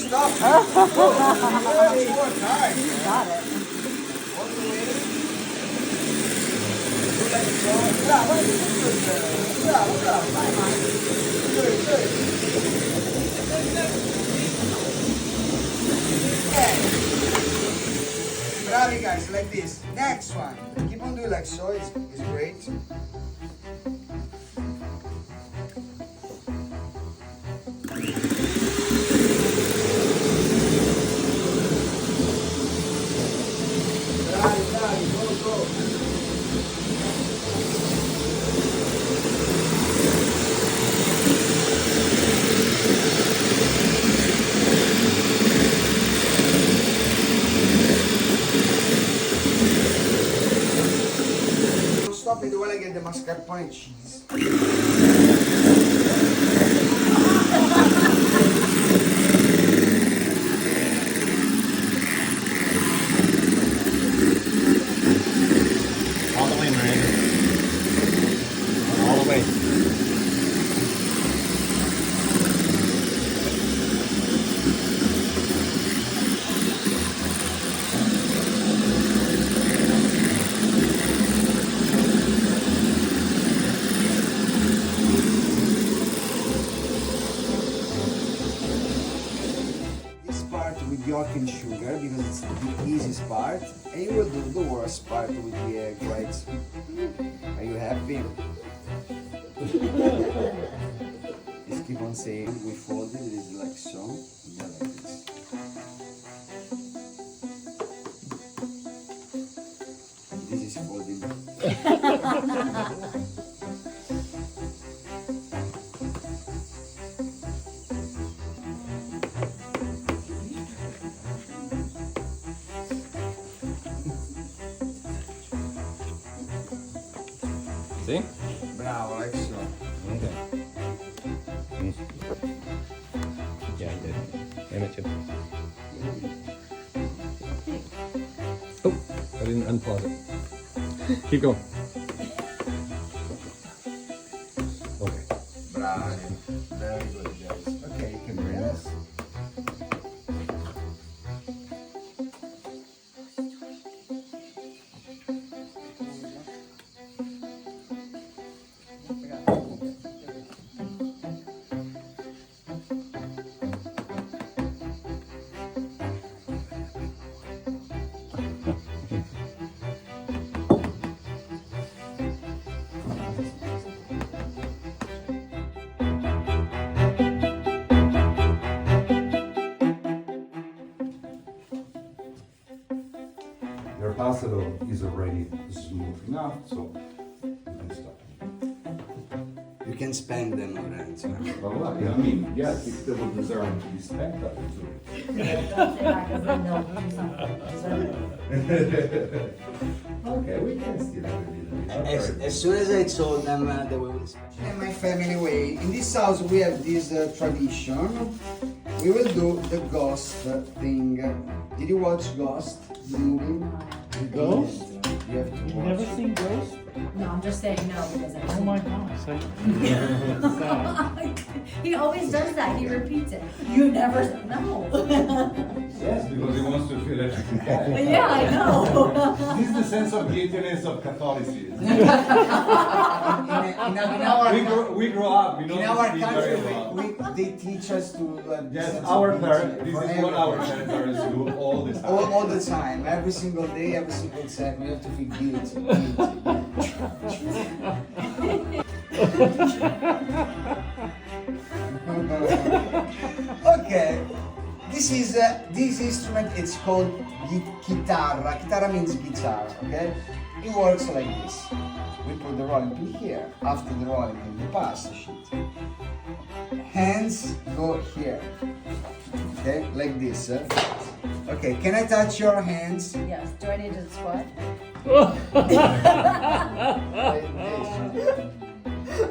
stop. Oh, you work hard. You got it. All the way. Do like so. Bravo, good. Bravo, bravo. Good, good. Okay. Bravi guys, like this. Next one. Keep on doing like so. It's great. Bravi, go, go. Stop it while I get the mascarpone cheese. All the way, Miranda. All the way. This part with yolk and sugar because it's the easiest part, and you will do the worst part with the egg, right? Are you happy? Just keep on saying we fold it is like so, yeah, like this. This is folding. See? Bravo, like so. Okay. Yeah, I did. Damn it, too. Oh, I didn't unpause it. Keep going. Okay. Bravo. Very good, guys. Okay, you can bring this. Your pasta dough is already smooth enough, so you can stop. You can spend them, Lorenzo. Well, I mean, yes, it still would deserve to be spent up to Okay, we can still have it. As soon as I told them that we will spend. In my family way, in this house we have this tradition. We will do the ghost thing. Did you watch Ghost, the movie? Ghost? You have to You watch never it. seen Ghost? No, I'm just saying no because Oh my gosh. he always does that. He repeats it. You never no. Yes, because he wants to feel electrified. Yeah, I know. This is the sense of guiltiness of Catholicism. In our, We grow up, we know in our this country, very well. they teach us to. Yes, sense our of parents, beauty this for is what our everything. parents do all the time. All the time, every single day, every single second, we have to feel guilty. Okay, this instrument. It's called chitarra. Chitarra means guitar. Okay, it works like this. We put the rolling pin here. After the rolling pin, the pass sheet. Hands go here. Okay, like this. Okay, can I touch your hands? Yes. Do I need to squat?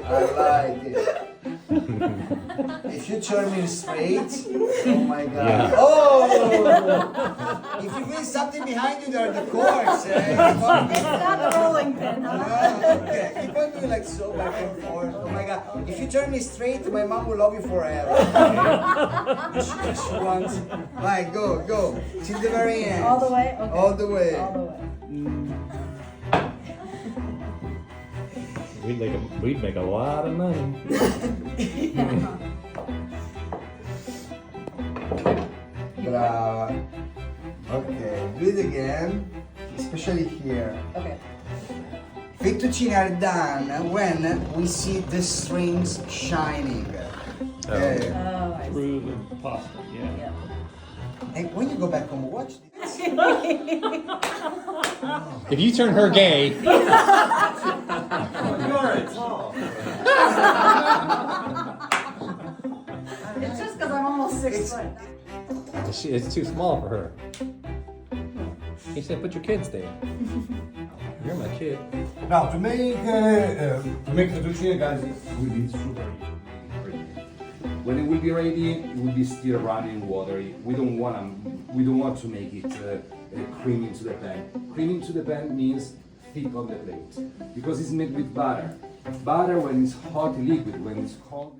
I like it. If you turn me straight, oh my god. Yeah. Oh! If you feel something behind you, there are the cords. It's not the rolling pin, huh? Okay, keep on doing like so back and forth. Oh my god. If you turn me straight, my mom will love you forever. She wants. Right, go. Till the very end. All the way? Okay. All the way. All the way. We'd make a lot of money. Brava. Okay, do it again. Especially here. Okay. Fettuccine are done when we see the strings shining. Okay. Oh, I see. Through the pasta, yeah. Yeah. And when you go back home, watch this. If you turn her gay, It's just because I'm almost 6 foot. it's too small for her. He said, "Put your kids there." You're my kid. Now to make fettuccine, guys, it will be super easy. When it will be ready, it will be still running watery. We don't want to make it cream into the pan. Cream into the pan means thick on the plate because it's made with butter. Butter when it's hot liquid, when it's cold.